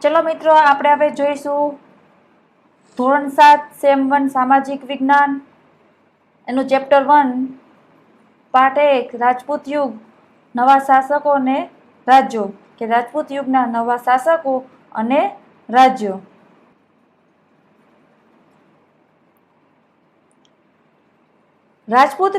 चलो मित्रों, આપણે હવે જોઈશું ધોરણ 7 સેમ 1 સામાજિક વિજ્ઞાન એનું ચેપ્ટર 1 પાર્ટ 1 રાજપૂત યુગ નવા શાસકો અને રાજ્યો કે રાજપૂત યુગના નવા શાસકો અને રાજ્યો। રાજપૂત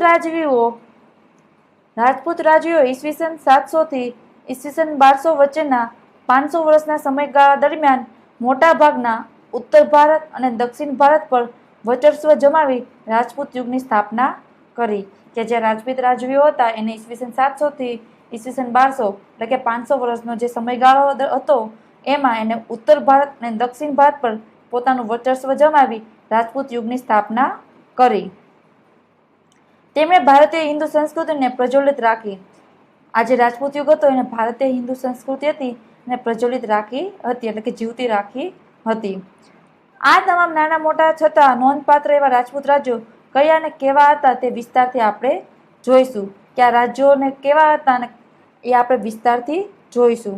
રાજવીઓ ઈસવીસન 700 થી ઈસવીસન 1200 વચ્ચેના 500 વર્ષના સમયગાળા દરમિયાન મોટા ભાગના ઉત્તર ભારત અને દક્ષિણ ભારત પર વર્ચસ્વ જમાવી રાજપૂત યુગની સ્થાપના કરી કે જે રાજપૂત રાજવીઓ હતા એને ઈસવીસન 700 થી ઈસવીસન 1200 એટલે કે 500 વર્ષનો જે સમયગાળો હતો એમાં એને ઉત્તર ભારત અને દક્ષિણ ભારત પર પોતાનું વર્ચસ્વ જમાવી રાજપૂત યુગની સ્થાપના કરી। તેમણે ભારતીય હિન્દુ સંસ્કૃતિને પ્રજ્વલિત રાખી। આ જે રાજપૂત યુગ હતો એને ભારતીય હિન્દુ સંસ્કૃતિ હતી એને પ્રજ્વલિત રાખી હતી એટલે કે જીવતી રાખી હતી। આ તમામ નાના મોટા છતાં નોંધપાત્ર એવા રાજપૂત રાજ્યો કયા અને કેવા હતા તે વિસ્તારથી આપણે જોઈશું કે આ રાજ્યોને કેવા હતા અને એ આપણે વિસ્તારથી જોઈશું।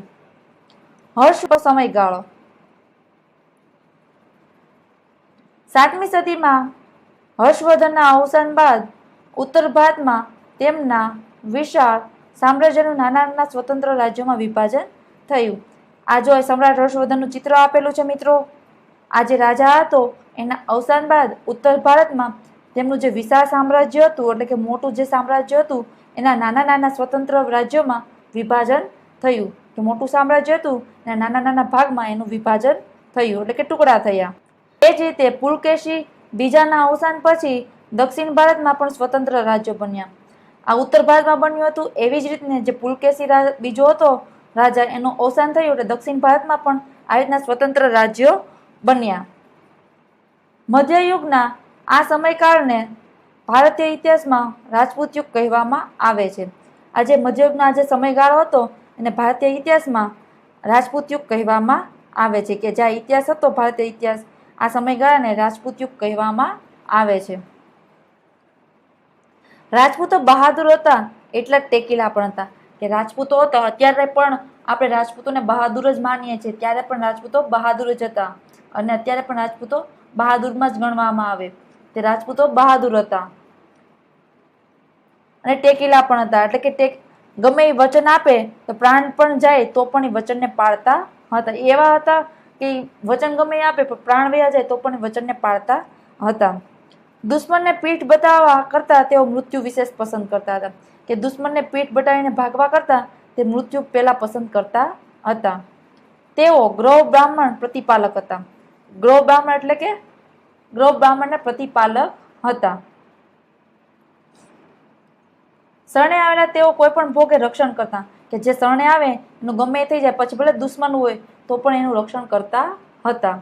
હર્ષ સમયગાળો 7મી સદીમાં હર્ષવર્ધનના અવસાન બાદ ઉત્તર ભારતમાં તેમના વિશાળ સામ્રાજ્યનું નાના નાના સ્વતંત્ર રાજ્યોમાં વિભાજન થયું। આ જો સમ્રાટ હર્ષવર્ધનનું ચિત્ર આપેલું છે મિત્રો। આ જે રાજા હતો એના અવસાન બાદ ઉત્તર ભારતમાં તેમનું જે વિશાળ સામ્રાજ્ય હતું એટલે કે મોટું જે સામ્રાજ્ય હતું એના નાના નાના સ્વતંત્ર રાજ્યોમાં વિભાજન થયું કે મોટું સામ્રાજ્ય હતું એના નાના નાના ભાગમાં એનું વિભાજન થયું એટલે કે ટુકડા થયા। એ જ રીતે પુલકેશી બીજાના અવસાન પછી દક્ષિણ ભારતમાં પણ સ્વતંત્ર રાજ્યો બન્યા। આ ઉત્તર ભારતમાં બન્યું હતું એવી જ રીતને જે પુલકેશી બીજો હતો રાજા એનું અવસાન થયું એટલે દક્ષિણ ભારતમાં પણ આ રીતના સ્વતંત્ર રાજ્યો બન્યા। મધ્યયુગના આ સમયકાળને ભારતીય ઇતિહાસમાં રાજપૂત યુગ કહેવામાં આવે છે। આ જે મધ્યયુગના જે સમયગાળો હતો એને ભારતીય ઇતિહાસમાં રાજપૂત યુગ કહેવામાં આવે છે કે જ્યાં ઇતિહાસ હતો ભારતીય ઇતિહાસ આ સમયગાળાને રાજપૂત યુગ કહેવામાં આવે છે। રાજપૂતો બહાદુર હતા એટલા જ ટેકીલા પણ હતા કે રાજપૂતો હતા અત્યારે પણ આપણે રાજપૂતોને બહાદુર જ માનીએ છીએ ત્યારે પણ રાજપૂતો બહાદુર જ હતા અને અત્યારે પણ રાજપૂતો બહાદુરમાં જ ગણવામાં આવે તે રાજપૂતો બહાદુર હતા અને ટેકીલા પણ હતા એટલે કે ગમે એ વચન આપે તો પ્રાણ પણ જાય તો પણ એ વચનને પાળતા હતા। એવા હતા કે વચન ગમે એ આપે પણ પ્રાણ વયા જાય તો પણ એ વચનને પાળતા હતા। દુશ્મનને પીઠ બતાવવા કરતા તેઓ મૃત્યુ વિશેષ પસંદ કરતા હતા કે દુશ્મનને પીઠ બતાવીને ભાગવા કરતા તે મૃત્યુ પહેલા પસંદ કરતા હતા। તેઓ ગ્રહ બ્રાહ્મણ પ્રતિપાલક હતા। ગ્રહ બ્રાહ્મણ એટલે કે ગ્રહ બ્રાહ્મણના પ્રતિપાલક હતા। શરણે આવેલા તેઓ કોઈ પણ ભોગે રક્ષણ કરતા કે જે શરણે આવે એનું ગમે એ થઈ જાય પછી ભલે દુશ્મન હોય તો પણ એનું રક્ષણ કરતા હતા।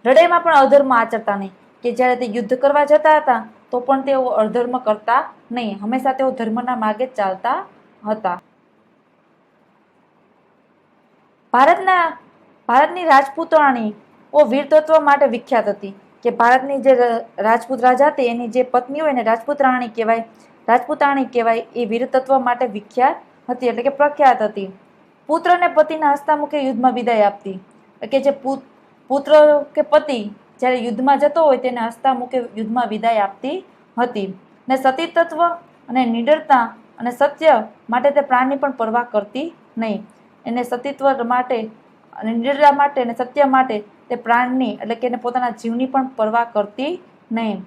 લડાઈમાં પણ અધર્મ આચરતા નહીં કે જ્યારે તે યુદ્ધ કરવા જતા હતા તો પણ તેઓ અધર્મ કરતા નહીં, હંમેશા તેઓ ધર્મના માર્ગે જ ચાલતા હતા। ભારતની રાજપૂતાણીઓ વીરતત્વ માટે વિખ્યાત હતી કે ભારતની જે રાજપૂત રાજા હતી એની જે પત્ની હોય ને રાજપૂતાણી કહેવાય એ વીરતત્વ માટે વિખ્યાત હતી એટલે કે પ્રખ્યાત હતી। પુત્રને પતિના હસ્તામુખે યુદ્ધમાં વિદાય આપતી કે જે પુત્ર કે પતિ જ્યારે યુદ્ધમાં જતો હોય તેને હસ્તામુખે યુદ્ધમાં વિદાય આપતી હતી ને સતીતત્વ અને નિડરતા અને સત્ય માટે તે પ્રાણની પણ પરવા કરતી નહીં। એને સતીત્વ માટે અને નિડરતા માટે અને સત્ય માટે તે પ્રાણની એટલે કે એને પોતાના જીવની પણ પરવા કરતી નહીં।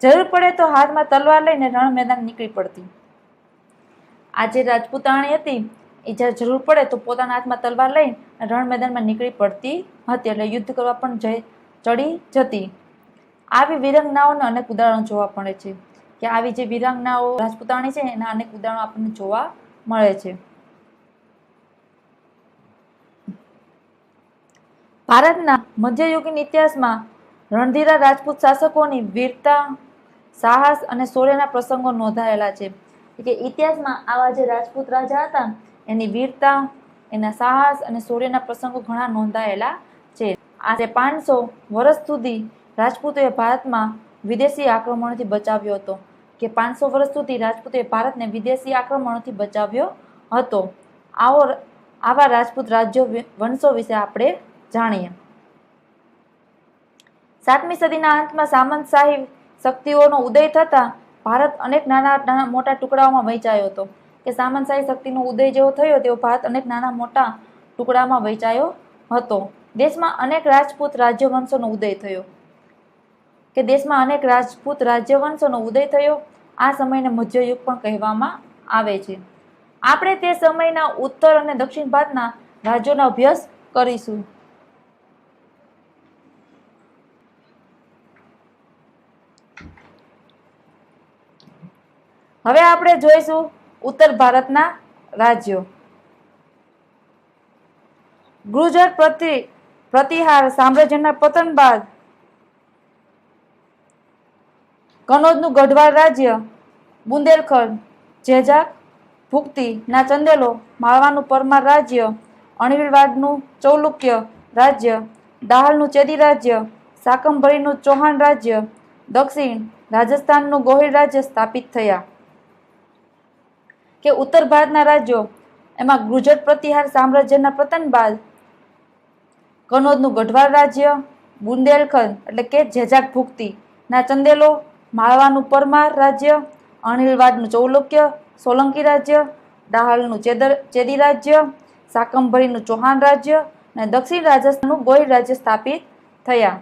જરૂર પડે તો હાથમાં તલવાર લઈને રણ મેદાન નીકળી પડતી। આ જે રાજપૂતાણી હતી એ જ્યારે જરૂર પડે તો પોતાના હાથમાં તલવાર લઈને રણ મેદાનમાં નીકળી પડતી હતી એટલે યુદ્ધ કરવા પણ ચડી જતી। આવી વીરાંગનાઓના અનેક ઉદાહરણો જોવા મળે છે કે આવી જે વીરાંગનાઓ રાજપૂતાણી છે એના અનેક ઉદાહરણો આપણને જોવા મળે છે। ભારતના મધ્યયુગીન ઇતિહાસમાં રણધીરા રાજપૂત શાસકોની વીરતા, સાહસ અને શૌર્યના પ્રસંગો નોંધાયેલા છે કે ઇતિહાસમાં આવા જે રાજપૂત રાજા હતા એની વીરતા, એના સાહસ અને શૌર્યના પ્રસંગો ઘણા નોંધાયેલા છે। આજે 500 વર્ષ સુધી રાજપૂતોએ ભારતમાં વિદેશી આક્રમણોથી બચાવ્યો હતો કે 500 વર્ષ સુધી રાજપૂતોએ ભારતને વિદેશી આક્રમણોથી બચાવ્યો હતો। આવા રાજપૂત રાજ્યો વંશો વિશે આપણે જાણીએ. 7મી સદીના અંતમાં સામંતશાહી શક્તિઓનો ઉદય થતા ભારત અનેક નાના મોટા ટુકડાઓમાં વહેંચાયો હતો. કે સામંતશાહી શક્તિનો ઉદય જેવો થયો તેવો ભારત અનેક નાના મોટા ટુકડામાં વહેંચાયો હતો. દેશમાં અનેક રાજપૂત રાજ્યવંશોનો ઉદય થયો. કે દેશમાં અનેક રાજપૂત રાજ્યવંશોનો ઉદય થયો. આ સમયને મધ્યયુગ પણ કહેવામાં આવે છે. આપણે તે સમયના ઉત્તર અને દક્ષિણ ભારતના રાજ્યોનો અભ્યાસ કરીશું. હવે આપણે જોઈશું ઉત્તર ભારતના રાજ્યો. ગુર્જર પ્રતિહાર સામ્રાજ્યના પતન બાદ કનોજનું ગઢવાલ રાજ્ય, બુંદેલખંડ, જેજાક ભુક્તિ ના ચંદેલો, માળવાનું પરમાર રાજ્ય, અણિલવાડનું ચૌલુક્ય રાજ્ય, દાહલનું ચેદી રાજ્ય, શાકંભરીનું ચૌહાણ રાજ્ય, દક્ષિણ રાજસ્થાનનું ગોહિલ રાજ્ય સ્થાપિત થયા. કે ઉત્તર ભારતના રાજ્યો એમાં ગુર્જર પ્રતિહાર સામ્રાજ્યના પતન બાદ કનોજનું ગઢવાલ રાજ્ય, બુંદેલખંડ એટલે કે જેજાક ભુક્તિ ના ચંદેલો, માળવાનું પરમાર રાજ્ય, અણિલવાડનું ચૌલુક્ય સોલંકી રાજ્ય, દાહલનું ચેદી રાજ્ય, શાકંભરીનું ચૌહાણ રાજ્ય અને દક્ષિણ રાજસ્થાનનું ગોહિલ રાજ્ય સ્થાપિત થયા.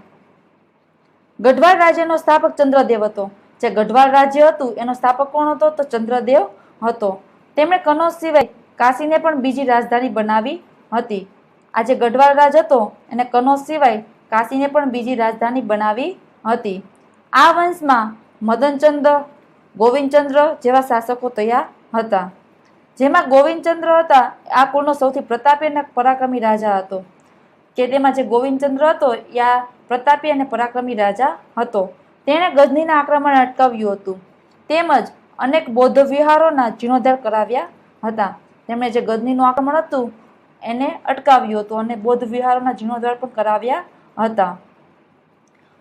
ગઢવાલ રાજ્યનો સ્થાપક ચંદ્રદેવ હતો. જે ગઢવાલ રાજ્ય હતું એનો સ્થાપક કોણ હતો? તો ચંદ્રદેવ હતો. તેમણે કનોજ સિવાય કાશીને પણ બીજી રાજધાની બનાવી હતી. આ જે ગઢવાલ રાજ હતો એને કનોજ સિવાય કાશીને પણ બીજી રાજધાની બનાવી હતી. આ વંશમાં મદનચંદ્ર, ગોવિંદચંદ્ર જેવા શાસકો થયા હતા. જેમાં ગોવિંદચંદ્ર હતા આ કુળનો સૌથી પ્રતાપી અને પરાક્રમી રાજા હતો. કે તેમાં જે ગોવિંદચંદ્ર હતો એ આ પ્રતાપી અને પરાક્રમી રાજા હતો. તેણે ગજનીના આક્રમણ અટકાવ્યું હતું. તેમજ અનેક બૌદ્ધ વિહારોના જીર્ણોદ્ધાર કરાવ્યા હતા. તેમણે જે ગજનીનું આક્રમણ હતું એને અટકાવ્યું હતું અને બૌદ્ધ વિહારોના જીર્ણોદ્ધાર પણ કરાવ્યા હતા.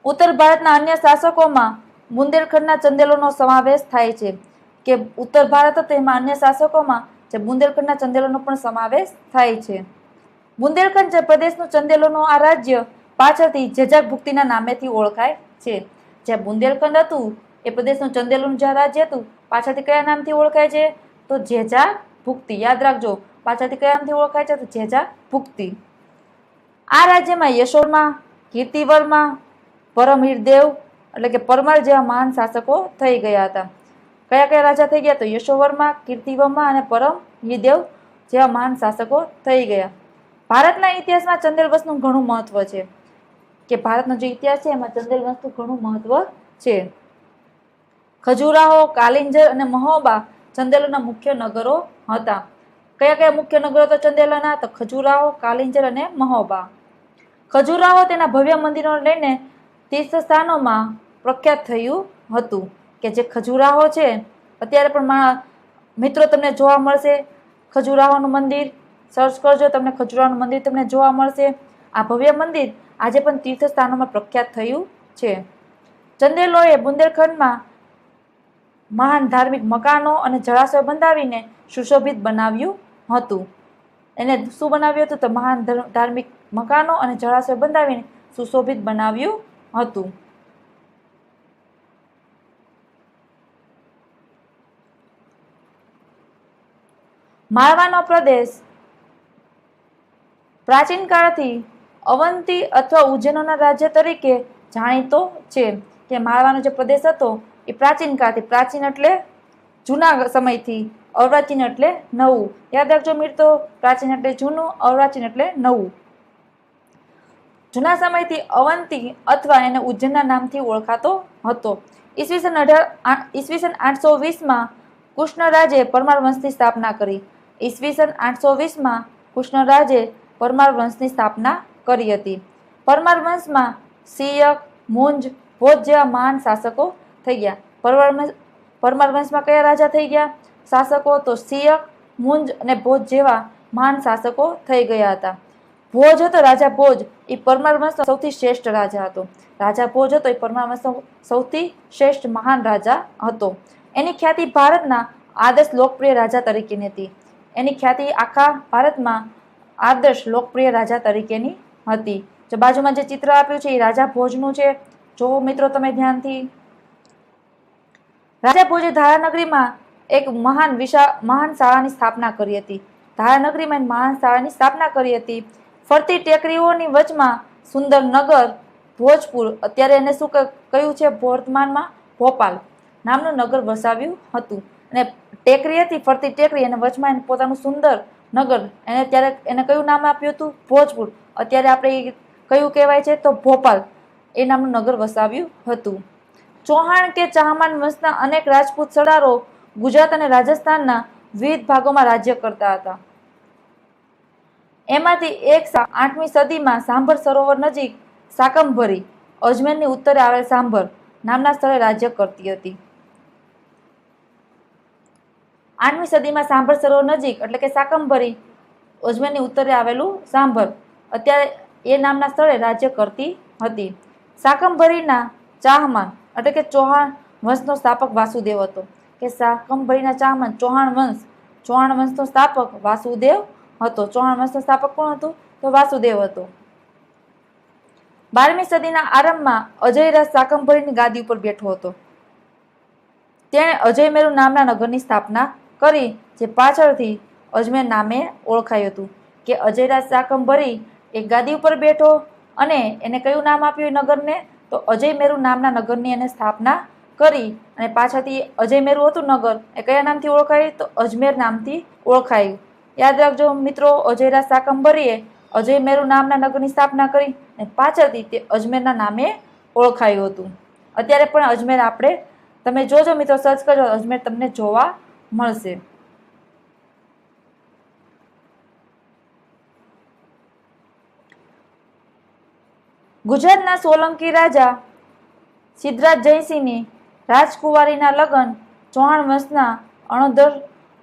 ઉત્તર ભારતના અન્ય શાસકોમાં બુંદેલખંડના ચંદેલોનો સમાવેશ થાય છે. કે ઉત્તર ભારત હતો એમાં અન્ય શાસકોમાં જે બુંદેલખંડના ચંદેલોનો પણ સમાવેશ થાય છે. બુંદેલખંડ જે પ્રદેશનું ચંદેલોનું આ રાજ્ય પાછળથી જેજાક ભુક્તિના નામેથી ઓળખાય છે. જે બુંદેલખંડ હતું એ પ્રદેશનું ચંદેલોનું જે રાજ્ય હતું પાછળથી કયા નામથી ઓળખાય છે? તો જેજાક ભુક્તિ. યાદ રાખજો, પાછળથી કયા નામથી ઓળખાય છે? તો જેજાક ભુક્તિ. આ રાજ્યમાં યશોવર્મા, કીર્તિવર્મા, પરમહીરદેવ એટલે કે પરમાર જેવા મહાન શાસકો થઈ ગયા હતા. કયા કયા રાજા થઈ ગયા? તો યશોવર્મા, કીર્તિવર્મા અને પરમહીરદેવ જેવા મહાન શાસકો થઈ ગયા. ભારતના ઇતિહાસમાં ચંદેલ વંશનું ઘણું મહત્વ છે. કે ભારતનો જે ઇતિહાસ છે એમાં ચંદેલ વંશનું ઘણું મહત્વ છે. ખજુરાહો, કાલિંજર અને મહોબા ચંદેલોના મુખ્ય નગરો હતા. કયા કયા મુખ્ય નગરો હતા ચંદેલોના? તો ખજુરાહો, કાલિંજર અને મહોબા. ખજુરાહો તેના ભવ્ય મંદિરોને લઈને તીર્થ સ્થાનોમાં પ્રખ્યાત થયું હતું. કે જે ખજુરાહો છે અત્યારે પણ મિત્રો તમને જોવા મળશે. ખજુરાહોનું મંદિર સર્ચ કરજો, તમને ખજુરાહોનું મંદિર તમને જોવા મળશે. આ ભવ્ય મંદિર આજે પણ તીર્થ સ્થાનોમાં પ્રખ્યાત થયું છે. ચંદેલોએ બુંદેલખંડમાં મહાન ધાર્મિક મકાનો અને જળાશયો બંધાવીને સુશોભિત બનાવ્યું હતું. એને શું બનાવ્યું હતું? તો મહાન ધાર્મિક મકાનો અને જળાશયો બંધાવીને સુશોભિત બનાવ્યું હતું. માળવાનો પ્રદેશ પ્રાચીન કાળથી અવંતી અથવા ઉજ્જૈનોના રાજ્ય તરીકે જાણીતો છે. કે માળવાનો જે પ્રદેશ હતો એ પ્રાચીન કાળથી, પ્રાચીન એટલે જૂના સમયથી, અર્વાચીન એટલે નવું. યાદ રાખજો મિત્રો, પ્રાચીન એટલે જૂનું, અર્વાચીન એટલે નવું. જૂના સમયથી અવંતી અથવા એને ઉજ્જૈનના નામથી ઓળખાતો હતો. ઈસવીસન 820માં કૃષ્ણરાજે પરમાર વંશની સ્થાપના કરી. ઈસવીસન 820માં કૃષ્ણરાજે પરમાર વંશની સ્થાપના કરી હતી. પરમાર વંશમાં સિયક, મુંજ, ભોજ જેવા મહાન શાસકો થઈ ગયા. પરમાર વંશમાં કયા રાજા થઈ ગયા શાસકો? તો સિયક, મુંજ અને ભોજ જેવા મહાન શાસકો થઈ ગયા હતા. ભોજ હતો, રાજા ભોજ એ પરમાર વંશનો સૌથી શ્રેષ્ઠ રાજા હતો. રાજા ભોજ હતો એ પરમાર વંશનો સૌથી શ્રેષ્ઠ મહાન રાજા હતો. એની ખ્યાતિ ભારતના આદર્શ લોકપ્રિય રાજા તરીકેની હતી. એની ખ્યાતિ આખા ભારતમાં આદર્શ લોકપ્રિય રાજા તરીકેની હતી। જો બાજુમાં જે ચિત્ર આપ્યું છે એ રાજા ભોજનું છે, જો મિત્રો તમે ધ્યાનથી। રાજા ભોજે ધારાનગરીમાં એક મહાન શાળાની સ્થાપના કરી હતી। ધારાનગરીમાં મહાન શાળાની સ્થાપના કરી હતી। ફરતી ટેકરીઓની વચમાં સુંદર નગર ભોજપુર, અત્યારે એને શું કહ્યું છે, વર્તમાનમાં ભોપાલ નામનું નગર વસાવ્યું હતું। અને ટેકરી હતી, ફરતી ટેકરી, અને વચમાં એને પોતાનું સુંદર નગર, એને ત્યારે એને કયું નામ આપ્યું હતું? ભોજપુર, અત્યારે આપણે કયું કહેવાય છે તો ભોપાલ, એ નામનું નગર વસાવ્યું હતું। ચૌહાણ કે ચાહમાન વંશના અનેક રાજપૂત સરદારો ગુજરાત અને રાજસ્થાનના વિવિધ ભાગોમાં રાજ્ય કરતા હતા। એમાંથી એક 8મી સદીમાં સાંભર સરોવર નજીક શાકંભરી, અજમેરની ઉત્તરે આવેલ સાંભર નામના સ્થળે રાજ્ય કરતી હતી। 8મી સદીમાં સાંભર સરોવર નજીક એટલે કે શાકંભરી, અજમેરની ઉત્તરે આવેલું સાંભર, અત્યારે એ નામના સ્થળે રાજ્ય કરતી હતી। શાકંભરીના ચાહમાન એટલે કે ચૌહાણ વંશનો સ્થાપક વાસુદેવ હતો। કે શાકંભરીના ચાહમાન ચૌહાણ વંશનો સ્થાપક વાસુદેવ હતો। ચૌહાણ વંશનો સ્થાપક કોણ હતું? તો વાસુદેવ હતો। 12મી સદીના આરંભમાં અજયરાજ શાકંભરીની ગાદી ઉપર બેઠો હતો। તેણે અજયમેરુ નામના નગરની સ્થાપના કરી, જે પાછળથી અજમેર નામે ઓળખાયું હતું। કે અજયરાજ શાકંભરી એક ગાદી ઉપર બેઠો અને એને કયું નામ આપ્યું એ નગરને? તો અજયમેરુ નામના નગરની એને સ્થાપના કરી, અને પાછળથી અજયમેરુ હતું નગર, એ કયા નામથી ઓળખાયું? તો અજમેર નામથી ઓળખાયું। યાદ રાખજો મિત્રો, અજયરાજ શાકંભરીએ અજયમેરુ નામના નગરની સ્થાપના કરી અને પાછળથી તે અજમેરના નામે ઓળખાયું હતું। અત્યારે પણ અજમેર આપણે, તમે જોજો મિત્રો, સર્ચ કરજો, અજમેર તમને જોવા મળશે। ગુજરાતના સોલંકી રાજા સિદ્ધરાજ જયસિંહની રાજકુંવરીના લગ્ન ચૌહાણ વંશના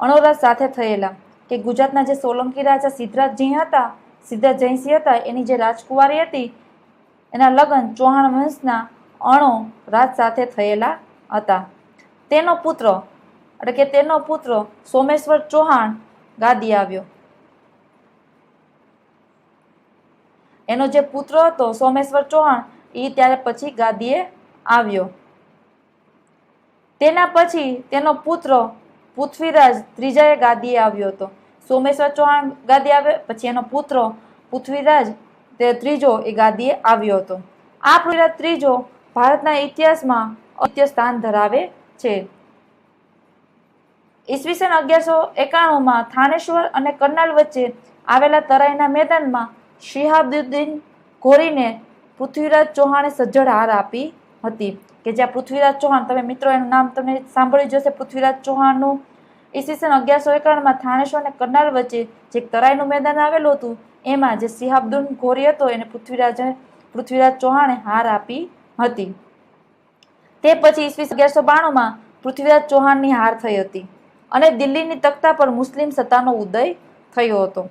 અણોરજ સાથે થયેલા। કે ગુજરાતના જે સોલંકી રાજા સિદ્ધરાજ જયસિંહ હતા, એની જે રાજકુંવરી હતી એના લગ્ન ચૌહાણ વંશના અણોરાજ સાથે થયેલા હતા। તેનો પુત્ર સોમેશ્વર ચૌહાણ ગાદી આવ્યો। એનો જે પુત્ર હતો સોમેશ્વર ચૌહાણ, એ ત્યારે પછી ગાદીએ આવ્યો। તેના પછી તેનો પુત્ર પૃથ્વીરાજ ત્રીજાએ ગાદીએ આવ્યો હતો। સોમેશ્વર ચૌહાણ ગાદી આવ્યો, પછી એનો પુત્ર પૃથ્વીરાજ ત્રીજો એ ગાદીએ આવ્યો હતો। આ પૃથ્વીરાજ ત્રીજો ભારતના ઇતિહાસમાં અદ્વિતીય સ્થાન ધરાવે છે। ઈસવીસન 1191માં થાનેશ્વર અને કરનાલ વચ્ચે આવેલા તરાઈના મેદાનમાં શિહાબુદ્દીન ઘોરીને પૃથ્વીરાજ ચૌહાણે સજ્જડ હાર આપી હતી। કે જ્યાં પૃથ્વીરાજ ચૌહાણ, તમે મિત્રો એનું નામ તમે સાંભળ્યું જશે, પૃથ્વીરાજ ચૌહાણનું। ઈસવીસન 1191માં થાનેશ્વર અને કરનાલ વચ્ચે જે તરાઈનું મેદાન આવેલું હતું, એમાં જે શિહાબુદ્દીન ઘોરી હતો એને પૃથ્વીરાજ ચૌહાણે હાર આપી હતી। તે પછી ઈસવીસન 1192માં પૃથ્વીરાજ ચૌહાણની હાર થઈ હતી અને દિલ્હીની તખ્તા પર મુસ્લિમ સત્તાનો ઉદય થયો હતો।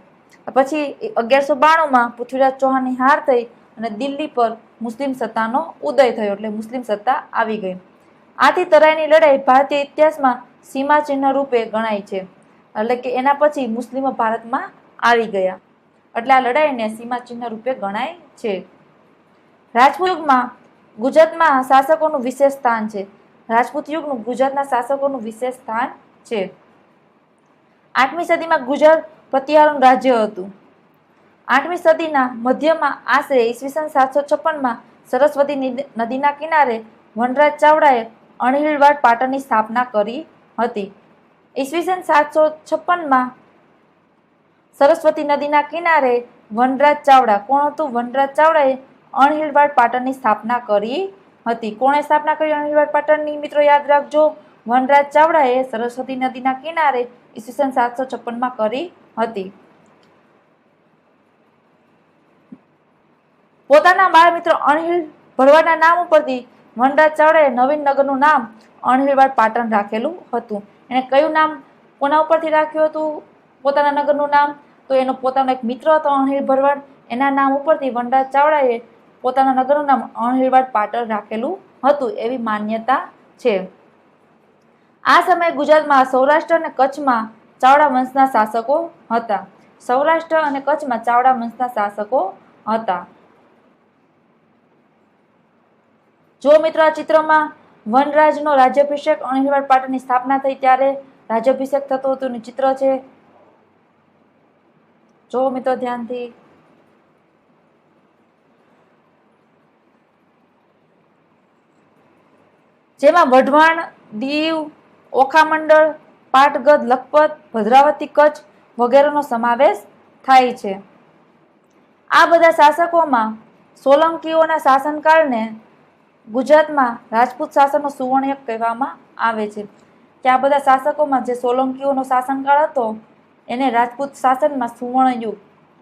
પછી 1192માં પૃથ્વીરાજ ચૌહાણની હાર થઈ અને દિલ્હી પર મુસ્લિમ સત્તાનો ઉદય થયો, એટલે મુસ્લિમ સત્તા આવી ગઈ। આથી તરાઈની લડાઈ ભારતીય ઇતિહાસમાં સીમાચિહ્ન રૂપે ગણાય છે। એટલે કે એના પછી મુસ્લિમો ભારતમાં આવી ગયા, એટલે આ લડાઈને સીમાચિહ્ન રૂપે ગણાય છે। રાજપૂત યુગમાં ગુજરાતમાં શાસકોનું વિશેષ સ્થાન છે। રાજપૂત યુગનું ગુજરાતના શાસકોનું વિશેષ સ્થાન છે। 8મી સદીમાં ગુજરાત પ્રતિહારનું રાજ્ય હતું। 8મી સદીના મધ્યમાં આશરે ઈસવીસન 756માં સરસ્વતી નદીના કિનારે વનરાજ ચાવડાએ અણહિલવાડ પાટણની સ્થાપના કરી હતી। ઈસવીસન 756માં સરસ્વતી નદીના કિનારે વનરાજ ચાવડા, કોણ હતું? વનરાજ ચાવડાએ અણહિલવાડ પાટણની સ્થાપના કરી હતી। કોણે સ્થાપના કરી અણહિલવાડ પાટણની? મિત્રો યાદ રાખજો, વનરાજ ચાવડાએ સરસ્વતી નદીના કિનારે ઈસવીસન 756માં કરી હતી। પોતાના બાળ મિત્ર અણહિલ ભરવાડના નામ ઉપરથી વનરાજ ચાવડાએ નવીન નગરનું નામ અણહિલવાડ પાટણ રાખેલું હતું। એને કયું નામ કોના ઉપરથી રાખ્યું હતું પોતાના નગરનું નામ? તો એનો પોતાનો એક મિત્ર હતો અણહિલ ભરવાડ, એના નામ ઉપરથી વનરાજ ચાવડાએ પોતાના નગરનું નામ અણહિલવાડ પાટણ રાખેલું હતું, એવી માન્યતા છે। આ સમયે ગુજરાતમાં સૌરાષ્ટ્ર અને કચ્છમાં ચાવડા વંશના શાસકો હતા। સૌરાષ્ટ્ર અને કચ્છમાં ચાવડા વંશના શાસકો હતા. જો મિત્રો આ ચિત્રમાં વનરાજનો રાજ્યાભિષેક અણહિલવાડ પાટણની સ્થાપના થઈ ત્યારે રાજ્યાભિષેક થતો હતો એનું ચિત્ર છે. જો મિત્રો ધ્યાનથી. જેમાં વઢવાણ, દીવ, ઓખામંડળ, પાટગઢ, લખપત, ભદ્રાવતી, કચ્છ વગેરેનો સમાવેશ થાય છે. આ બધા શાસકોમાં સોલંકીઓના શાસનકાળને ગુજરાતમાં રાજપૂત શાસનનો સુવર્ણયુગ કહેવામાં આવે છે. કે આ બધા શાસકોમાં જે સોલંકીઓનો શાસનકાળ હતો એને રાજપૂત શાસનમાં સુવર્ણયુગ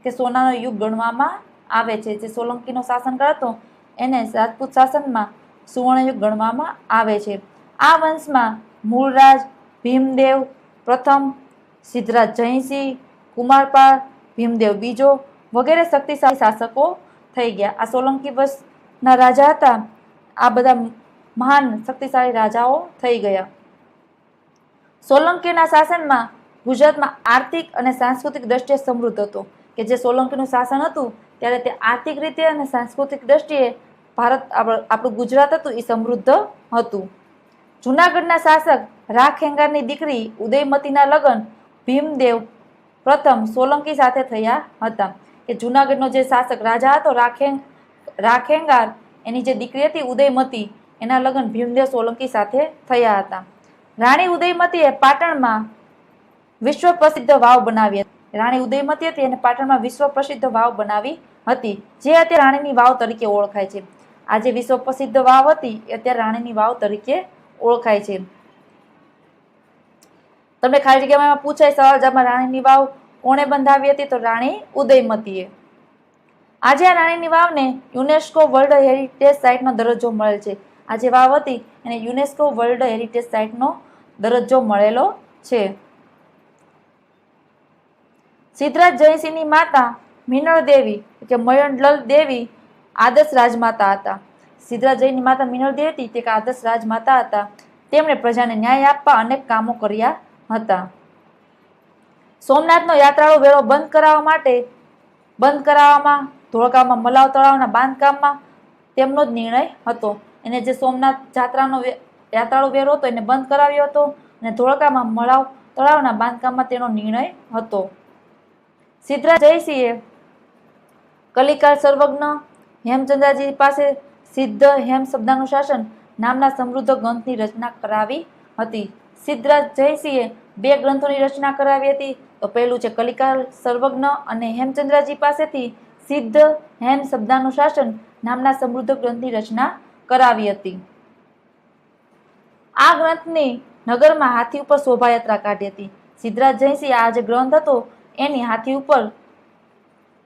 કે સોનાનો યુગ ગણવામાં આવે છે. જે સોલંકીનો શાસનકાળ હતો એને રાજપૂત શાસનમાં સુવર્ણયુગ ગણવામાં આવે છે. આ વંશમાં મૂળરાજ, ભીમદેવ પ્રથમ, સિદ્ધરાજ જયસિંહ, કુમારપાળ, ભીમદેવ બીજો વગેરે શક્તિશાળી શાસકો થઈ ગયા. આ સોલંકી વંશના રાજા હતા. આ બધા મહાન શક્તિશાળી રાજાઓ થઈ ગયા. સોલંકીના શાસનમાં ગુજરાતમાં આર્થિક અને સાંસ્કૃતિક દ્રષ્ટિએ સમૃદ્ધ હતો. કે જે સોલંકીનું શાસન હતું ત્યારે તે આર્થિક રીતે અને સાંસ્કૃતિક દ્રષ્ટિએ ભારત આપણું ગુજરાત હતું એ સમૃદ્ધ હતું. જૂનાગઢના શાસક રાખેંગારની દીકરી ઉદયમતીના લગ્ન ભીમદેવ પ્રથમ સોલંકી સાથે થયા હતા. કે જૂનાગઢનો જે શાસક રાજા હતો રાખેંગાર, એની જે દીકરી હતી ઉદયમતી, એના લગ્ન ભીમદેવ સોલંકી સાથે થયા હતા. રાણી ઉદયમતીએ પાટણમાં વિશ્વ પ્રસિદ્ધ વાવ બનાવી હતી. રાણી ઉદયમતી હતી અને પાટણમાં વિશ્વ પ્રસિદ્ધ વાવ બનાવી હતી, જે અત્યારે રાણીની વાવ તરીકે ઓળખાય છે. આ જે વિશ્વ પ્રસિદ્ધ વાવ હતી એ અત્યારે રાણીની વાવ તરીકે ઓળખાય છે. તમને ખાલી જગ્યામાં પૂછાય સવાલ, જેમાં રાણીની વાવ કોણે બંધાવી હતી? તો રાણી ઉદયમતીએ. આજે આ રાણીની વાવને યુનેસ્કો વર્લ્ડ હેરિટેજ સાઇટનો દરજ્જો મળેલ છે. આ જે વાવ હતી એને યુનેસ્કો વર્લ્ડ હેરિટેજ સાઇટનો દરજ્જો મળેલો છે. સિદ્ધરાજ જયસિંહની માતા મિનળ દેવી કે મયંડલ દેવી આદર્શ રાજમાતા હતા. સિદ્ધરાજ જયની માતા મિનળ દેવી હતી તે એક આદર્શ રાજમાતા હતા. તેમણે પ્રજાને ન્યાય આપવા અનેક કામો કર્યા હતા. સોમનાથનો યાત્રાળુ વેળો બંધ કરાવવામાં ધોળકામાં મલાવ તળાવના બાંધકામમાં તેમનો જ નિર્ણય હતો. એને જે સોમનાથ યાત્રાળુ વેરો હતો એને બંધ કરાવ્યો હતો અને ધોળકામાં મલાવ તળાવના બાંધકામમાં તેનો નિર્ણય હતો. સિદ્ધરાજ જયસિંહે કલિકાળ સર્વજ્ઞ હેમચંદ્રજી પાસે સિદ્ધ હેમ શબ્દાનુશાસન નામના સમૃદ્ધ ગ્રંથની રચના કરાવી હતી. સિદ્ધરાજ જયસિંહે 2 ગ્રંથોની રચના કરાવી હતી. તો પહેલું છે કલિકાળ સર્વજ્ઞ અને હેમચંદ્રજી પાસેથી સિદ્ધ હેમ શબ્દાનુશાસન નામના સમૃદ્ધ ગ્રંથની રચના કરાવી હતી. આ ગ્રંથની નગરમાં હાથી ઉપર શોભાયાત્રા કાઢી હતી. સિદ્ધરાજ જયસિંહ આ જે ગ્રંથ હતો એની હાથી ઉપર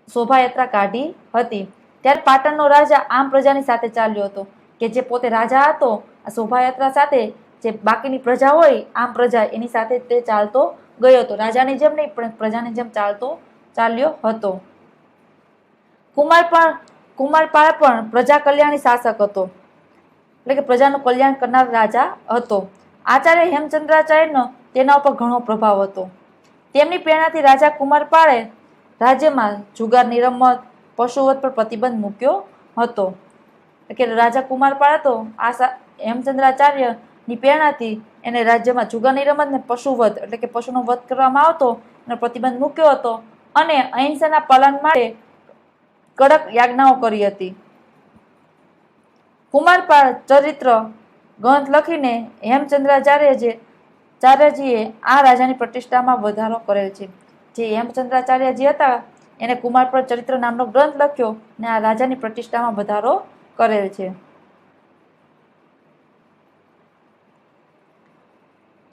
શોભાયાત્રા કાઢી હતી. ત્યારે પાટણનો રાજા આમ પ્રજાની સાથે ચાલ્યો હતો. કે જે પોતે રાજા હતો, આ શોભાયાત્રા સાથે જે બાકીની પ્રજા હોય આમ પ્રજા એની સાથે તે ચાલતો ગયો હતો. રાજાની જેમ નહીં પણ પ્રજાની જેમ ચાલ્યો હતો. કુમારપાળ પણ પ્રજા કલ્યાણી શાસક હતો, એટલે કે પ્રજાનું કલ્યાણ કરનાર રાજા હતો. આચાર્ય હેમચંદ્રાચાર્યનો તેના ઉપર ઘણો પ્રભાવ હતો. તેમની પ્રેરણાથી રાજા કુમારપાળે રાજ્યમાં જુગારની રમત, પશુવધ પર પ્રતિબંધ મૂક્યો હતો. એટલે કે રાજા કુમારપાળ હતો, આ હેમચંદ્રાચાર્યની પ્રેરણાથી એને રાજ્યમાં જુગારની રમત ને પશુવધ એટલે કે પશુનો વધ કરવામાં આવતો એનો પ્રતિબંધ મૂક્યો હતો અને અહિંસાના પાલન માટે કડક યાજ્ઞાઓ કરી હતી. કુમારપાળ ચરિત્ર ગ્રંથ લખીને હેમચંદ્રાચાર્યજીએ આ રાજાની પ્રતિષ્ઠામાં વધારો કરેલ છે. જે હેમચંદ્રાચાર્યજી હતા એને કુમારપાળ ચરિત્ર નામનો ગ્રંથ લખ્યો ને આ રાજાની પ્રતિષ્ઠામાં વધારો કરેલ છે.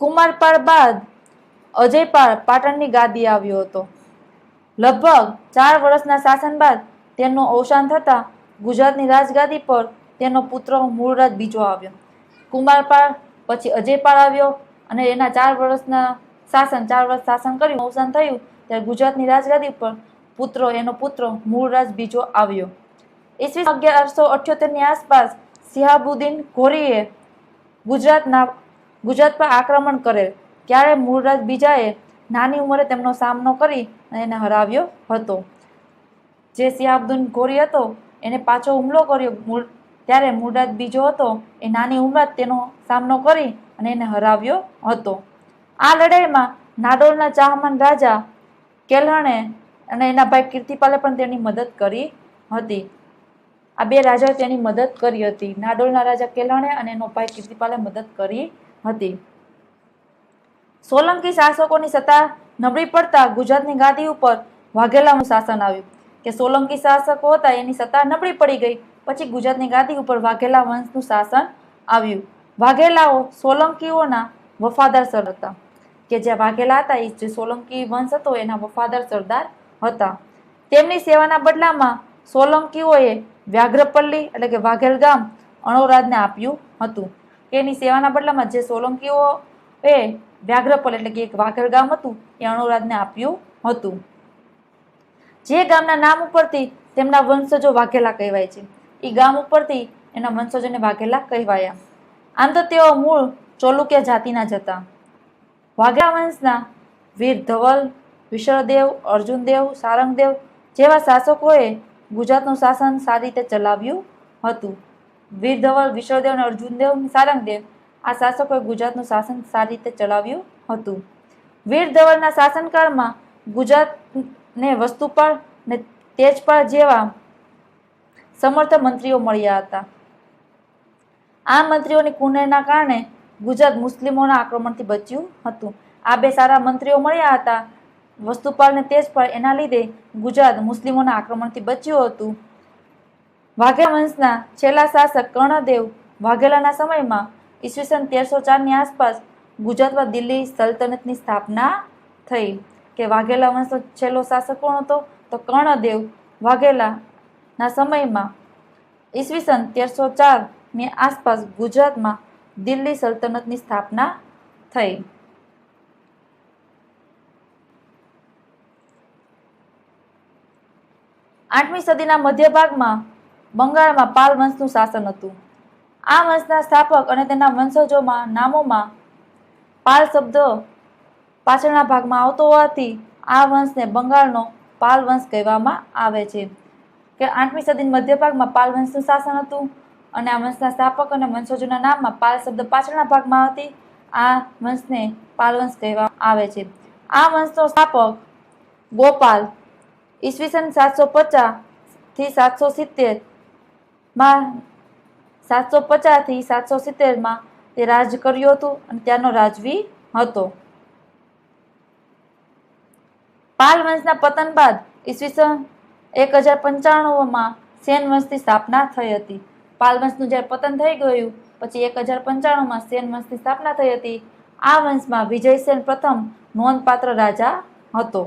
કુમારપાળ બાદ અજયપાળ પાટણની ગાદી આવ્યો હતો. લગભગ 4 વર્ષના શાસન બાદ તેનું અવસાન થતાં ગુજરાતની રાજગાદી પર તેનો પુત્ર મૂળરાજ બીજો આવ્યો. કુમારપાળ પછી અજયપાળ આવ્યો અને એના 4 વર્ષ શાસન કર્યું, અવસાન થયું ત્યારે ગુજરાતની રાજગાદી પર એનો પુત્ર મૂળરાજ બીજો આવ્યો. ઈસવી 1178ની આસપાસ શિહાબુદ્દીન ઘોરીએ ગુજરાત પર આક્રમણ કરેલ. ત્યારે મૂળરાજ બીજાએ નાની ઉંમરે તેમનો સામનો કરી અને એને હરાવ્યો હતો. જે શિહાબુદ્દીન ઘોરી હતો એને પાછો હુમલો કર્યો, ત્યારે મુરાદ બીજો હતો એ નાની ઉંમરે તેનો સામનો કરી અને એને હરાવ્યો હતો. આ લડાઈમાં નાડોલના ચાહમાન રાજા કેલ્હણે અને એના ભાઈ કીર્તિપાલે પણ તેની મદદ કરી હતી. આ બે રાજાએ તેની મદદ કરી હતી. નાડોલના રાજા કેલ્હણે અને એનો ભાઈ કીર્તિપાલે મદદ કરી હતી. સોલંકી શાસકોની સત્તા નબળી પડતા ગુજરાતની ગાદી ઉપર વાઘેલાનું શાસન આવ્યું. કે સોલંકી શાસકો હતા એની સત્તા નબળી પડી ગઈ, પછી ગુજરાતની ગાદી ઉપર વાઘેલા વંશનું શાસન આવ્યું. વાઘેલાઓ સોલંકીઓના વફાદાર સરદાર હતા. કે જે વાઘેલા હતા એ જે સોલંકી વંશ હતો એના વફાદાર સરદાર હતા. તેમની સેવાના બદલામાં સોલંકીઓએ વ્યાઘ્રપલ્લી એટલે કે વાઘેલ ગામ અણોરાજને આપ્યું હતું. કે એની સેવાના બદલામાં જે સોલંકીઓએ વ્યાઘ્રપલ્લી એટલે કે એક વાઘેલ ગામ હતું એ અણોરાજને આપ્યું હતું. જે ગામના નામ ઉપરથી તેમના વંશજો વાઘેલા કહેવાય છે, એ ગામ ઉપરથી એના વંશજોને વાઘેલા કહેવાયા. આમ તો તેઓ મૂળ ચોલુક્ય જાતિના જ હતા. વાઘેલા વંશના વીર ધવલ, વિશળદેવ, અર્જુનદેવ, સારંગદેવ જેવા શાસકોએ ગુજરાતનું શાસન સારી રીતે ચલાવ્યું હતું. વીર ધવલ, વિશળદેવ અને અર્જુનદેવ, સારંગદેવ આ શાસકોએ ગુજરાતનું શાસન સારી રીતે ચલાવ્યું હતું. વીર ધવલના શાસનકાળમાં ગુજરાતને વસ્તુપાળ અને તેજપાળ જેવા સમર્થ મંત્રીઓ મળ્યા હતા. આ મંત્રીઓની કુનેહના કારણે ગુજરાત મુસ્લિમોના આક્રમણથી બચ્યું હતું. આ બે સારા મંત્રીઓ મળ્યા હતા, વસ્તુપાલ અને તેજપાલ, એના લીધે ગુજરાત મુસ્લિમોના આક્રમણથી બચ્યું હતું. વાઘેલા વંશના છેલ્લા શાસક કર્ણદેવ વાઘેલાના સમયમાં ઈસવીસન 1304ની આસપાસ ગુજરાતમાં દિલ્હી સલ્તનતની સ્થાપના થઈ. કે વાઘેલા વંશનો છેલ્લો શાસક કોણ હતો? તો કર્ણદેવ વાઘેલાના સમયમાં ઈસવીસન 1304ની આસપાસ ગુજરાતમાં દિલ્હી સલ્તનતની સ્થાપના થઈ. 8મી સદીના મધ્ય ભાગમાં બંગાળમાં પાલ વંશનું શાસન હતું. આ વંશના સ્થાપક અને તેના વંશજોમાં નામોમાં પાલ શબ્દ પાછળના ભાગમાં આવતો હોવાથી આ વંશને બંગાળનો પાલ વંશ કહેવામાં આવે છે. કે 8મી સદીના મધ્ય ભાગમાં પાલ વંશનું શાસન હતું અને આ વંશના સ્થાપક અને વંશજોના નામમાં પાલ શબ્દ પાછળના ભાગમાં આવતી આ વંશને પાલ વંશ કહેવામાં આવે છે. આ વંશનો સ્થાપક ગોપાલ ઈસવીસન 750 થી 770 માં 750 થી 770 માં તે રાજ કર્યું હતું અને ત્યારનો રાજવી હતો. પાલ વંશના પતન બાદ ઈસવીસન 1095 માં સેન વંશની સ્થાપના થઈ હતી. પાલ વંશનું જ્યારે પતન થઈ ગયું પછી 1095 માં સેન વંશની સ્થાપના થઈ હતી. આ વંશમાં વિજયસેન પ્રથમ નોંધપાત્ર રાજા હતો.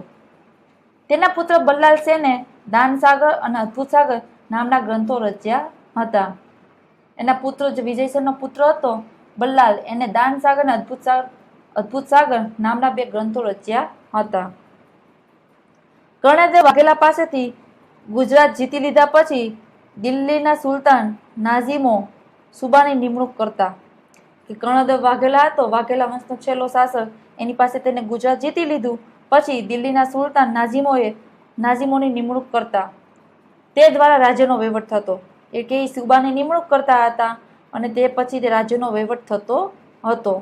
તેના પુત્ર બલ્લાલ સેને દાનસાગર અને અદ્ભુત સાગર નામના ગ્રંથો રચ્યા હતા. એના પુત્ર જે વિજયસેનનો પુત્ર હતો બલ્લાલ, એને દાનસાગર અને અદ્ભુત સાગર નામના બે ગ્રંથો રચ્યા હતા. કર્ણદેવ વાઘેલા પાસેથી ગુજરાત જીતી લીધા પછી દિલ્હીના સુલતાન નાઝીમો સુબાની નિમણૂક કરતા. કે કર્ણદેવ વાઘેલા હતો, વાઘેલા વંશનો છેલ્લો શાસક, એની પાસે તેને ગુજરાત જીતી લીધું પછી દિલ્હીના સુલતાન નાઝીમોની નિમણૂક કરતા. તે દ્વારા રાજ્યનો વહીવટ થતો. એ કે સુબાની નિમણૂક કરતા હતા અને તે પછી તે રાજ્યનો વહીવટ થતો હતો.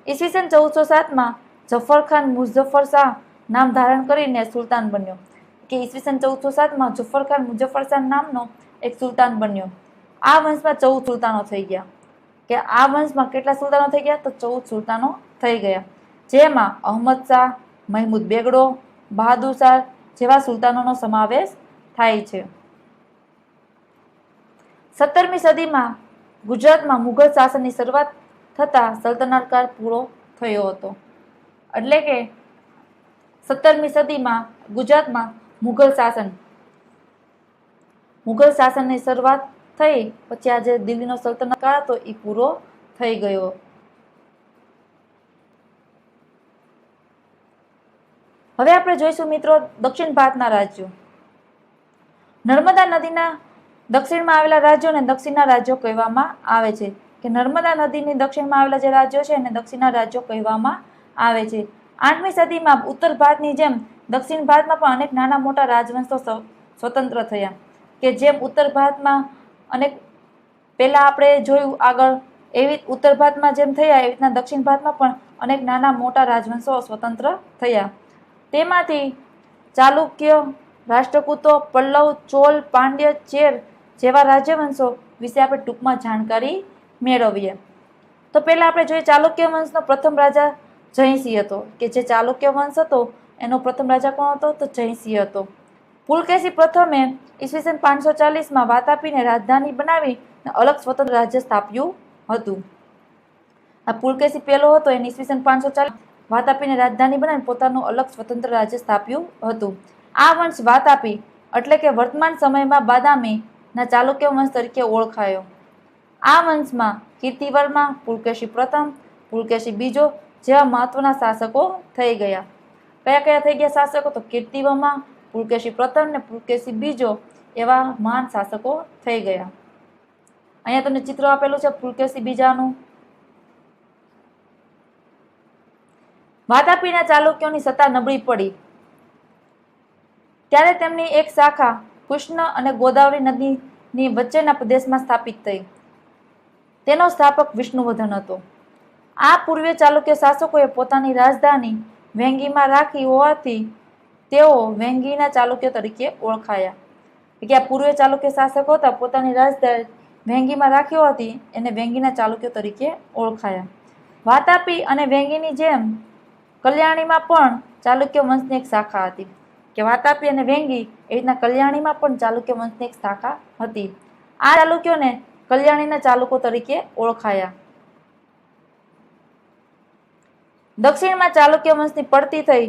ઈસવીસન 1407માં જફર ખાન મુઝફ્ફર શાહ નામ ધારણ કરીને સુલતાન બન્યો. કે ઈસવીસન 1407માં જફર ખાન મુઝફ્ફર શાહ નામનો એક સુલતાન બન્યો. આ વંશમાં 14 સુલતાનો થઈ ગયા. કે આ વંશમાં કેટલા સુલતાનો થઈ ગયા? તો 14 સુલતાનો થઈ ગયા, જેમાં અહમદ શાહ, મહેમૂદ બેગડો, બહાદુર શાહ જેવા સુલતાનોનો સમાવેશ થાય છે. 17મી સદીમાં ગુજરાતમાં મુઘલ શાસનની શરૂઆત થતાં સલ્તનતકાળ પૂરો થયો હતો. એટલે કે 17મી સદીમાં ગુજરાતમાં મુઘલ શાસનની શરૂઆત થઈ પછી આજે દિલ્હીનો સલ્તનત કાળ હતો એ પૂરો થઈ ગયો. હવે આપણે જોઈશું મિત્રો દક્ષિણ ભારતના રાજ્યો. નર્મદા નદીના દક્ષિણમાં આવેલા રાજ્યોને દક્ષિણના રાજ્યો કહેવામાં આવે છે. કે નર્મદા નદીની દક્ષિણમાં આવેલા જે રાજ્યો છે એને દક્ષિણના રાજ્યો કહેવામાં આવે છે. 8મી સદીમાં ઉત્તર ભારતની જેમ દક્ષિણ ભારતમાં પણ અનેક નાના મોટા રાજવંશો સ્વતંત્ર થયા. કે જેમ ઉત્તર ભારતમાં અનેક પહેલા આપણે જોયું આગળ એવી ઉત્તર ભારતમાં જેમ થયા એવી રીતના દક્ષિણ ભારતમાં પણ અનેક નાના મોટા રાજવંશો સ્વતંત્ર થયા. તેમાંથી ચાલુક્ય, રાષ્ટ્રકૂતો, પલ્લવ, ચોલ, પાંડ્ય, ચેર જેવા રાજ્યવંશો વિશે આપણે ટૂંકમાં જાણકારી મેળવીએ. તો પહેલા આપણે જોઈએ ચાલુક્ય વંશનો પ્રથમ રાજા જયસિંહ હતો. કે જે ચાલુક્ય વંશ હતો એનો પ્રથમ રાજા કોણ હતો? તો જયસિંહ હતો. પુલકેશી પ્રથમે ઈસવીસન 540માં વાતાપીને રાજધાની બનાવી અલગ સ્વતંત્ર રાજ્ય સ્થાપ્યું હતું. આ પુલકેશી પહેલો હતો એને ઈસવીસન 540 વાતાપીને રાજધાની બનાવી પોતાનું અલગ સ્વતંત્ર રાજ્ય સ્થાપ્યું હતું. આ વંશ વાતાપી એટલે કે વર્તમાન સમયમાં બાદામી ના ચાલુક્ય વંશ તરીકે ઓળખાયો. આ વંશમાં કીર્તિવર્મા, પુલકેશી પ્રથમ, પુલકેશી બીજો જેવા મહત્વના શાસકો થઈ ગયા. કયા કયા થઈ ગયા શાસકો? તો કીર્તિવર્મા, પુલકેશી પ્રથમ ને પુલકેશી બીજો એવા મહાન શાસકો થઈ ગયા. અહીંયા તમને ચિત્ર આપેલું છે પુલકેશી બીજાનું. વાતાપીના ચાલુક્યોની સત્તા નબળી પડી ત્યારે તેમની એક શાખા કૃષ્ણ અને ગોદાવરી નદીની વચ્ચેના પ્રદેશમાં સ્થાપિત થઈ. તેનો સ્થાપક વિષ્ણુવર્ધન હતો. આ પૂર્વીય ચાલુક્ય શાસકોએ પોતાની રાજધાની વેંગીમાં રાખી હોવાથી તેઓ વેંગીના ચાલુક્ય તરીકે ઓળખાયા. કે આ પૂર્વીય ચાલુક્ય શાસકો હતા પોતાની રાજધાની વેંગીમાં રાખી હોવાથી એને વેંગીના ચાલુક્ય તરીકે ઓળખાયા. વાતાપી અને વેંગીની જેમ કલ્યાણીમાં પણ ચાલુક્ય વંશની એક શાખા હતી. કે વાતાપી અને વેંગી એ રીતના કલ્યાણીમાં પણ ચાલુક્ય વંશની એક શાખા હતી. આ ચાલુક્યોને કલ્યાણીના ચાલુકો તરીકે ઓળખાયા. દક્ષિણમાં ચાલુક્ય વંશની પડતી થઈ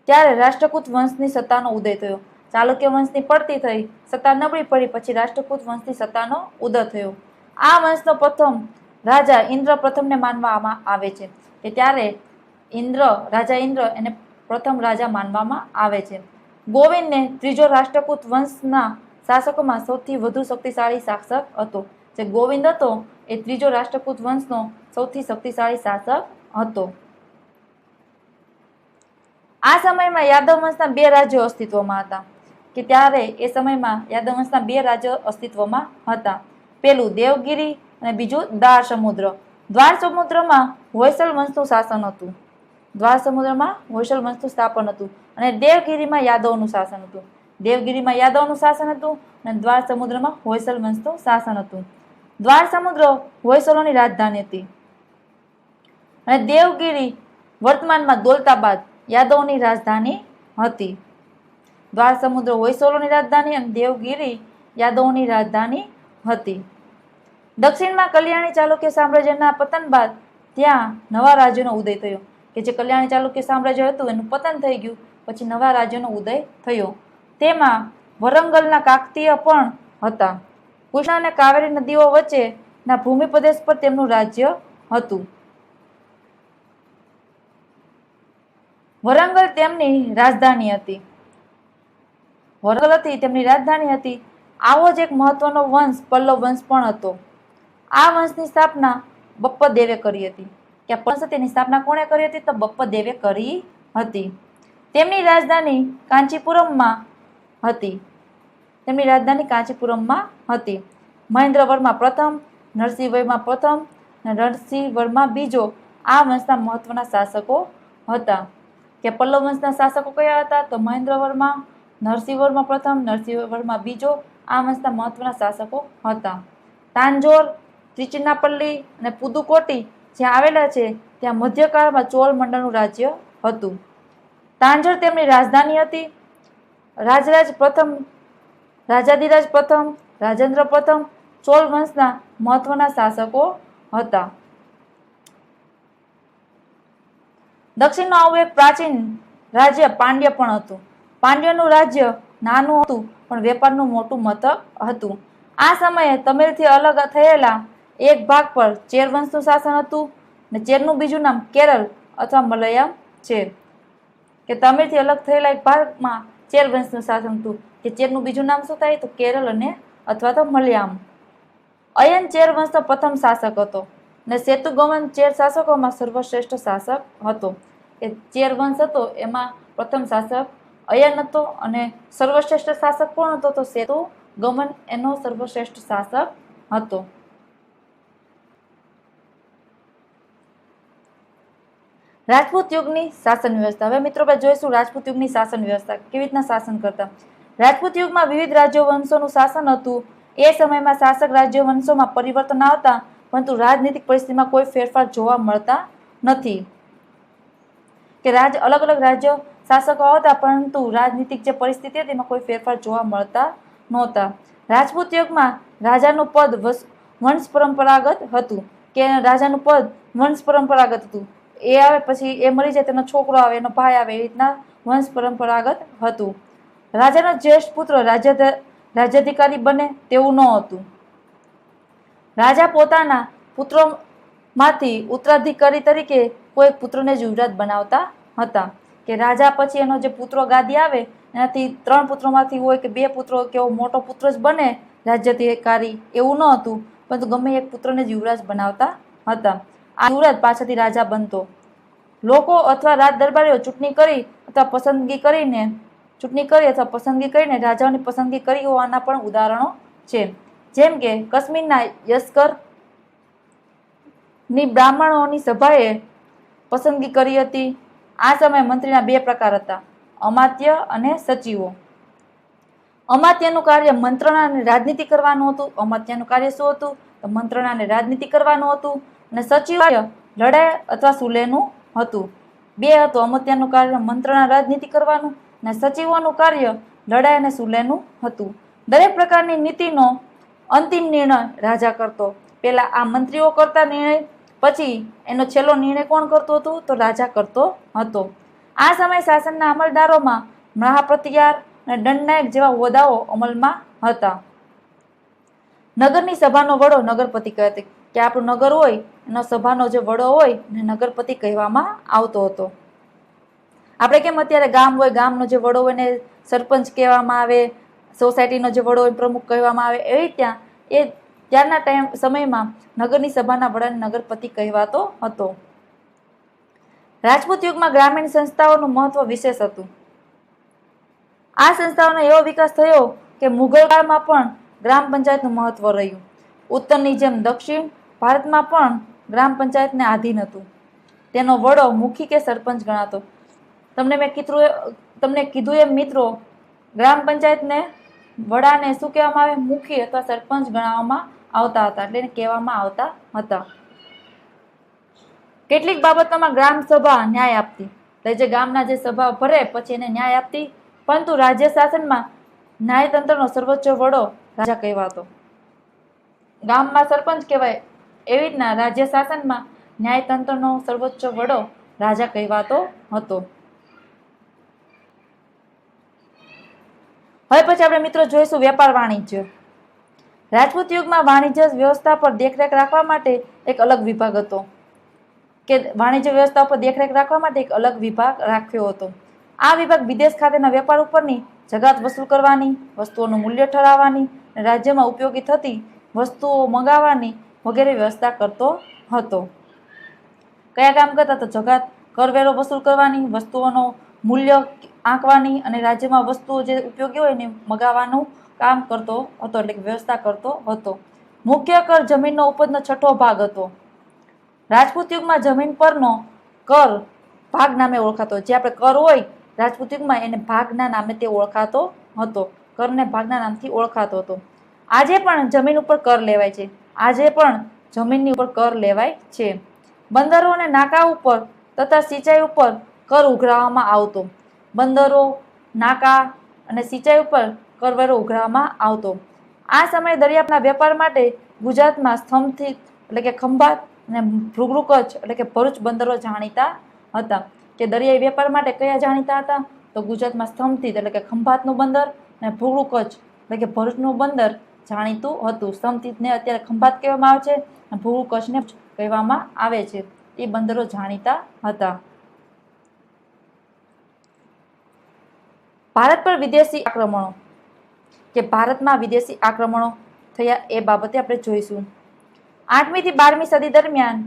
ત્યારે રાષ્ટ્રકૂટ વંશની સત્તાનો ઉદય થયો. ચાલુક્ય વંશની પડતી થઈ, સત્તા નબળી પડી, પછી રાષ્ટ્રકૂટ વંશની સત્તાનો ઉદય થયો. આ વંશનો પ્રથમ રાજા ઇન્દ્ર પ્રથમને માનવામાં આવે છે. કે ત્યારે રાજા ઇન્દ્ર એને પ્રથમ રાજા માનવામાં આવે છે. ગોવિંદને ત્રીજો રાષ્ટ્રકૂટ વંશના શાસકોમાં સૌથી વધુ શક્તિશાળી શાસક હતો. જે ગોવિંદ હતો એ ત્રીજો રાષ્ટ્રકૂટ વંશનો સૌથી શક્તિશાળી શાસક હતો. આ સમયમાં યાદવ વંશના બે રાજ્યો અસ્તિત્વમાં હતા. કે ત્યારે એ સમયમાં યાદવ વંશના બે રાજ્યો અસ્તિત્વમાં હતા. પેલું દેવગીરી અને બીજું દ્વાર સમુદ્ર. દ્વાર સમુદ્રમાં હોયસલ વંશનું શાસન હતું. દ્વાર સમુદ્રમાં હોયસલ વંશનું સ્થાપન હતું અને દેવગીરીમાં યાદવનું શાસન હતું. દેવગીરીમાં યાદવનું શાસન હતું અને દ્વાર સમુદ્રમાં હોયસલ વંશનું શાસન હતું. દ્વાર સમુદ્ર હોયસલોની રાજધાની હતી અને દેવગીરી વર્તમાનમાં દૌલતાબાદ યાદવની રાજધાની હતી. દ્વાર સમુદ્ર હોયસલોની રાજધાની અને દેવગીરી યાદવની રાજધાની હતી. દક્ષિણમાં કલ્યાણી ચાલુક્ય સામ્રાજ્યના પતન બાદ ત્યાં નવા રાજ્યનો ઉદય થયો. કે જે કલ્યાણી ચાલુક્ય સામ્રાજ્ય હતું એનું પતન થઈ ગયું, પછી નવા રાજ્યનો ઉદય થયો. તેમાં વરંગલના કાકતીય પણ હતા. કૃષ્ણ અને કાવેરી નદીઓ વચ્ચેના ભૂમિ પ્રદેશ પર તેમનું રાજ્ય હતું. વરંગલ તેમની રાજધાની હતી. વરંગલ હતી તેમની રાજધાની હતી. આવો જ એક મહત્વનો વંશ પલ્લવ વંશ પણ હતો. આ વંશની સ્થાપના બપ્પદેવે કરી હતી. કે વંશ તેની સ્થાપના કોણે કરી હતી? તો બપ્પદેવે કરી હતી. તેમની રાજધાની કાંચીપુરમમાં હતી. તેમની રાજધાની કાંચીપુરમમાં હતી. મહેન્દ્રવર્મા પ્રથમ, નરસિંહવર્મા પ્રથમ અને નરસિંહવર્મા બીજો આ વંશના મહત્વના શાસકો હતા. કે પલ્લવ વંશના શાસકો કયા હતા? તો મહેન્દ્રવર્મા, નરસિંહવર્મા પ્રથમ, નરસિંહવર્મા બીજો આ વંશના મહત્વના શાસકો હતા. તાંજોર, ત્રિચિનાપલ્લી અને પુદુકોટી જ્યાં આવેલા છે ત્યાં મધ્યકાળમાં ચોલ મંડળનું રાજ્ય હતું. તાંજોર તેમની રાજધાની હતી. રાજરાજ પ્રથમ, રાજાધિરાજ પ્રથમ, રાજેન્દ્ર પ્રથમ ચોલ વંશના મહત્વના શાસકો હતા. દક્ષિણનું આવું એક પ્રાચીન રાજ્ય પાંડ્ય પણ હતું. પાંડ્યનું રાજ્ય નાનું હતું પણ વેપારનું મોટું મથક હતું. આ સમયે તમિલથી અલગ થયેલા એક ભાગ પર ચેર વંશનું શાસન હતું અને ચેરનું બીજું નામ કેરળ અથવા મલયામ છે. કે તમિલથી અલગ થયેલા એક ભાગમાં ચેર વંશનું શાસન હતું. કે ચેરનું બીજું નામ શું થાય? તો કેરળ અને અથવા તો મલયામ. અયન ચેર વંશનો પ્રથમ શાસક હતો અને સેતુગમન ચેર શાસકોમાં સર્વશ્રેષ્ઠ શાસક હતો. એ ચેર વંશ હતો એમાં પ્રથમ શાસક અયન હતો અને સર્વશ્રેષ્ઠ શાસક કોણ હતો? તો સેતુગમન એનો સર્વશ્રેષ્ઠ શાસક હતો. રાજપૂત યુગની શાસન વ્યવસ્થા. હવે મિત્રો આપણે જોઈશું રાજપૂત યુગની શાસન વ્યવસ્થા કેવી રીતના શાસન કરતા. રાજપૂત યુગમાં વિવિધ રાજ્યો વંશોનું શાસન હતું. એ સમયમાં શાસક રાજ્યો વંશોમાં પરિવર્તન આવતા, પરંતુ રાજનીતિક પરિસ્થિતિમાં કોઈ ફેરફાર જોવા મળતા નથી. કે અલગ અલગ રાજ્યો શાસકો આવતા, પરંતુ રાજનીતિક જે પરિસ્થિતિ હતી એમાં કોઈ ફેરફાર જોવા મળતા નહોતા. રાજપૂત યુગમાં રાજાનું પદ વંશ પરંપરાગત હતું. કે રાજાનું પદ વંશ પરંપરાગત હતું. એ આવે પછી એ મરી જાય, તેનો છોકરો આવે, એનો ભાઈ આવે, એ રીતના વંશ પરંપરાગત હતું. રાજાનો જ્યેષ્ઠ પુત્ર રાજ્યાધિકારી બને તેવું ન હતું. રાજા પોતાના પુત્રોમાંથી ઉત્તરાધિકારી તરીકે કોઈ પુત્રને જ યુવરાજ બનાવતા હતા. કે રાજા પછી એનો જે પુત્રો ગાદી આવે એનાથી 3 પુત્રોમાંથી હોય કે 2 પુત્રો કે એવો મોટો પુત્ર જ બને રાજ્યાધિકારી, એવું ન હતું, પરંતુ ગમે એક પુત્રને જ યુવરાજ બનાવતા હતા. આ યુવરાજ પાછળથી રાજા બનતો. લોકો અથવા રાજ દરબારીઓ ચૂંટણી કરી અથવા પસંદગી કરીને રાજાઓની પસંદગી કરી હોવાના પણ ઉદાહરણો છે. જેમ કે કાશ્મીરના યસ્કર ની બ્રાહ્મણોની સભાએ પસંદગી કરી હતી. આ સમયે મંત્રીના 2 પ્રકાર હતા, અમાત્ય અને સચિવો. અમાત્યનું કાર્ય મંત્રણા અને રાજનીતિ કરવાનું હતું. અમાત્યનું કાર્ય શું હતું? તો મંત્રણા અને રાજનીતિ કરવાનું હતું. અને સચિવ લડાઈ અથવા સુલેહનું હતું. 2 હતું. અમાત્યનું કાર્ય મંત્રણા રાજનીતિ કરવાનું અને સચિવોનું કાર્ય લડાઈ અને સુલેહનું હતું. દરેક પ્રકારની નીતિનો અંતિમ નિર્ણય રાજા કરતો. પહેલા આ મંત્રીઓ કરતા નિર્ણય, પછી એનો છેલ્લો નિર્ણય કોણ કરતું હતું? તો રાજા કરતો હતો. આ સમયે શાસનના અમલદારોમાં મહાપ્રતિહાર અને દંડનાયક જેવા હોદ્દાઓ અમલમાં હતા. નગરની સભાનો વડો નગરપતિ કહેવાતો. કે આપણું નગર હોય એનો સભાનો જે વડો હોય એને નગરપતિ કહેવામાં આવતો હતો. આપણે કેમ અત્યારે ગામ હોય, ગામનો જે વડો હોય એને સરપંચ કહેવામાં આવે, સોસાયટીનો જે વડો હોય પ્રમુખ કહેવામાં આવે, એવી ત્યારના સમયમાં નગરની સભાના વડાને નગરપતિ કહેવાતો હતો. રાજપૂત યુગમાં ગ્રામીણ સંસ્થાઓનું મહત્વ વિશેષ હતું. આ સંસ્થાઓનો એવો વિકાસ થયો કે મુઘલ કાળમાં પણ ગ્રામ પંચાયતનું મહત્વ રહ્યું. ઉત્તરની જેમ દક્ષિણ ભારતમાં પણ ગ્રામ પંચાયતને આધીન હતું. તેનો વડો મુખી કે સરપંચ ગણાતો. તમને કીધું એમ મિત્રો, ગ્રામ પંચાયતને વડાને શું કહેવામાં આવે? મુખી અથવા સરપંચ ગણવામાં આવતા હતા, એટલે એને કહેવામાં આવતા હતા. કેટલીક બાબતોમાં ગ્રામ સભા ન્યાય આપતી. એટલે જે ગામના જે સભા ભરે પછી એને ન્યાય આપતી. પરંતુ રાજ્ય શાસનમાં ન્યાયતંત્રનો સર્વોચ્ચ વડો રાજા કહેવાતો. ગામમાં સરપંચ કહેવાય, એવી રીતના રાજ્ય શાસનમાં ન્યાયતંત્રનો સર્વોચ્ચ વડો રાજા કહેવાતો હતો. હવે પછી આપણે મિત્રો જોઈશું વેપાર વાણિજ્ય. રાજપૂત યુગમાં વાણિજ્ય વ્યવસ્થા પર દેખરેખ રાખવા માટે એક અલગ વિભાગ હતો. કે વાણિજ્ય વ્યવસ્થા પર દેખરેખ રાખવા માટે એક અલગ વિભાગ રાખ્યો હતો. આ વિભાગ વિદેશ ખાતેના વેપાર ઉપરની જકાત વસૂલ કરવાની, વસ્તુઓનું મૂલ્ય ઠરાવવાની, રાજ્યમાં ઉપયોગી થતી વસ્તુઓ મંગાવવાની વગેરે વ્યવસ્થા કરતો હતો. કયા કામ કરતા? તો જકાત, કરવેરો વસૂલ કરવાની, વસ્તુઓનો મૂલ્ય આંકવાની અને રાજ્યમાં વસ્તુઓ જે ઉપયોગી હોય એને મગાવવાનું કામ કરતો હતો, એટલે વ્યવસ્થા કરતો હતો. મુખ્ય કર જમીનનો ઉપજનો 6થો ભાગ હતો. રાજપૂત યુગમાં જમીન પરનો કર ભાગ નામે ઓળખાતો. જે આપણે કર હોય રાજપૂત યુગમાં એને ભાગના નામે તે ઓળખાતો હતો. કરને ભાગના નામથી ઓળખાતો હતો. આજે પણ જમીન ઉપર કર લેવાય છે. આજે પણ જમીનની ઉપર કર લેવાય છે. બંદરો અને નાકા ઉપર તથા સિંચાઈ ઉપર કર ઉઘરાવવામાં આવતો. બંદરો, નાકા અને સિંચાઈ ઉપર કરવેરો ઉઘરાવવામાં આવતો. આ સમયે દરિયાના વેપાર માટે ગુજરાતમાં સ્તંભથી એટલે કે ખંભાત અને ભૃગુ કચ્છ એટલે કે ભરૂચ બંદરો જાણીતા હતા. કે દરિયાઈ વેપાર માટે કયા જાણીતા હતા? તો ગુજરાતમાં સ્તંભથી એટલે કે ખંભાતનું બંદર અને ભૃગુ કચ્છ એટલે કે ભરૂચનું બંદર જાણીતું હતું. સ્તંભને અત્યારે ખંભાત કહેવામાં આવે છે અને ભૃગુ કચ્છને કહેવામાં આવે છે. એ બંદરો જાણીતા હતા. ભારત પર વિદેશી આક્રમણો. કે ભારતમાં વિદેશી આક્રમણો થયા એ બાબતે આપણે જોઈશું. 8મી થી 12મી સદી દરમિયાન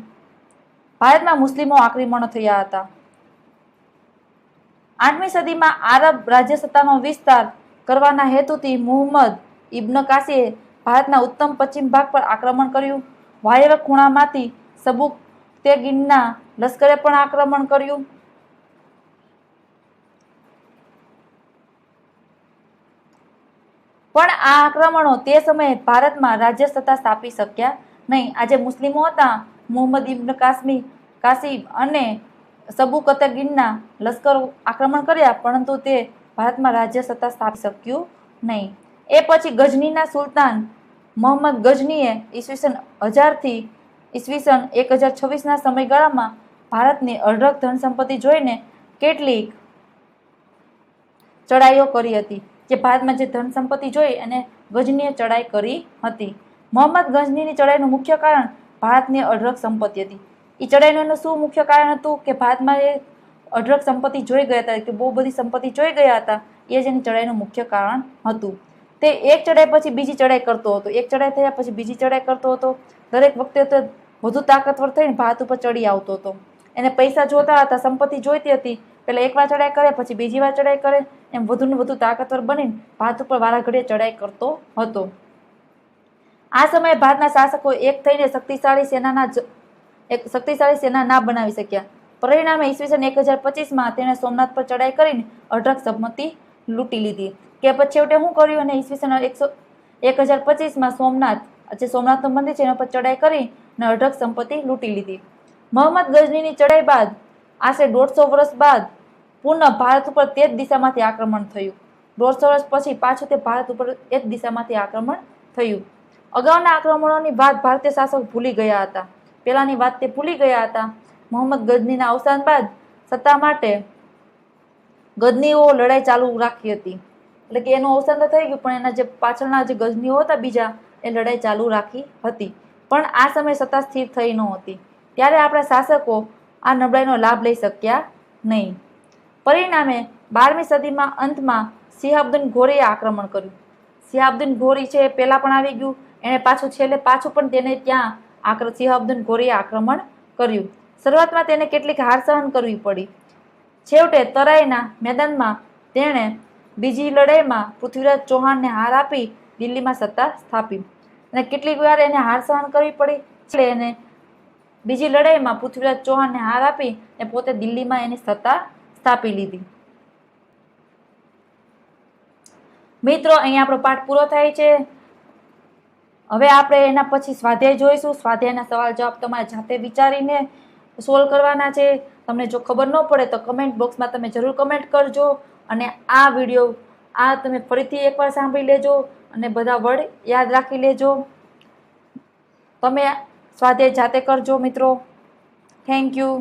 ભારતમાં મુસ્લિમો આક્રમણો થયા હતા. 8મી સદીમાં આરબ રાજ્યસત્તાનો વિસ્તાર કરવાના હેતુથી મુહમ્મદ ઇબ્ન કાસીએ ભારતના ઉત્તમ પશ્ચિમ ભાગ પર આક્રમણ કર્યું. વાયવ્ય ખૂણામાંથી સબુકતેગીનના લશ્કરે પણ આક્રમણ કર્યું. પણ આ આક્રમણો તે સમયે ભારતમાં રાજ્ય સત્તા સ્થાપી શક્યા નહીં. આજે મુસ્લિમો હતા. મુહમ્મદ ઇબ્ન કાસીમ અને સબુકતગીનના લશ્કરો આક્રમણ કર્યા, પરંતુ તે ભારતમાં રાજ્ય સત્તા સ્થાપી શક્યું નહીં. એ પછી ગઝનીના સુલતાન મોહમ્મદ ગઝનીએ ઈસવીસન 1000 થી ઈસવીસન 1026ના સમયગાળામાં ભારતની અઢળક ધન સંપત્તિ જોઈને કેટલીક ચડાઈઓ કરી હતી. જે ભારતમાં જે ધન સંપત્તિ જોઈ અને ગઝનીએ ચડાઈ કરી હતી. મોહમ્મદ ગઝનીની ચડાઈનું મુખ્ય કારણ ભારતની અઢળક સંપત્તિ હતી. એ ચડાઈનું શું મુખ્ય કારણ હતું કે ભારતમાં એ અઢળક સંપત્તિ જોઈ ગયા હતા, કે બહુ બધી સંપત્તિ જોઈ ગયા હતા. એ જ એની ચડાઈનું મુખ્ય કારણ હતું. તે એક ચડાઈ પછી બીજી ચડાઈ કરતો હતો. એક ચડાઈ થયા પછી બીજી ચડાઈ કરતો હતો. દરેક વખતે તે વધુ તાકાતવર થઈને ભારત ઉપર ચડી આવતો હતો. એને પૈસા જોતા હતા, સંપત્તિ જોઈતી હતી. પહેલા એકવાર ચડાઈ કરે, પછી બીજી વાર ચડાઈ કરે, એમ વધુ ને વધુ તાકાતવર બનીને ભારત ઉપર વારા ઘડીએ ચડાઈ કરતો હતો. આ સમયે ભારતના શાસકો એક થઈને શક્તિશાળી સેના ના બનાવી શક્યા. પરિણામે ઈસવીસન 1025માં તેણે સોમનાથ પર ચડાઈ કરીને અઢળક સંપત્તિ લૂંટી લીધી. કે પછી છેવટે શું કર્યું? અને ઈસવીસન 1025માં સોમનાથનું મંદિર છે એના પર ચડાઈ કરી અને અઢળક સંપત્તિ લૂંટી લીધી. મોહમ્મદ ગઝનીની ચડાઈ બાદ આશરે 150 વર્ષ બાદ પુનઃ ભારત ઉપર તે જ દિશામાંથી આક્રમણ થયું. 150 વર્ષ પછી પાછું તે ભારત ઉપર એ જ દિશામાંથી આક્રમણ થયું. અગાઉના આક્રમણોની વાત ભારતીય શાસકો ભૂલી ગયા હતા. પહેલાની વાત તે ભૂલી ગયા હતા. મોહમ્મદ ગઝનીના અવસાન બાદ સત્તા માટે ગઝનીઓ લડાઈ ચાલુ રાખી હતી. એટલે કે એનું અવસાન તો થઈ ગયું, પણ એના જે પાછળના જે ગઝનીઓ હતા બીજા, એ લડાઈ ચાલુ રાખી હતી. પણ આ સમયે સત્તા સ્થિર થઈ નહોતી. ત્યારે આપણા શાસકો આ નબળાઈનો લાભ લઈ શક્યા નહીં. પરિણામે 12મી સદીમાં અંતમાં શિહાબુદ્દીન ઘોરીએ આક્રમણ કર્યું. શિહાબુદ્દીન ઘોરી છે પહેલા પણ આવી ગયું, એણે છેલ્લે પાછું પણ તેને ત્યાં શિહાબુદ્દીન ઘોરીએ આક્રમણ કર્યું. શરૂઆતમાં તેને કેટલીક હાર સહન કરવી પડી. છેવટે તરાઈના મેદાનમાં તેણે બીજી લડાઈમાં પૃથ્વીરાજ ચૌહાણને હાર આપી દિલ્હીમાં સત્તા સ્થાપી. અને કેટલીક વાર એને હાર સહન કરવી પડી. એટલે એને બીજી લડાઈમાં પૃથ્વીરાજ ચૌહાણને હાર આપી અને પોતે દિલ્હીમાં એની સત્તા સ્થાપી લીધી. મિત્રો, અહીંયા આપણો પાઠ પૂરો થાય છે. હવે આપણે એના પછી સ્વાધ્યાય જોઈશું. સ્વાધ્યાયના સવાલ જવાબ તમારે જાતે વિચારીને સોલ્વ કરવાના છે. તમને જો ખબર ન પડે તો કમેન્ટ બોક્સમાં તમે જરૂર કમેન્ટ કરજો. અને આ વિડીયો તમે ફરીથી એકવાર સાંભળી લેજો અને બધા વર્ડ યાદ રાખી લેજો. તમે સ્વાધ્યાય જાતે કરજો મિત્રો. Thank you.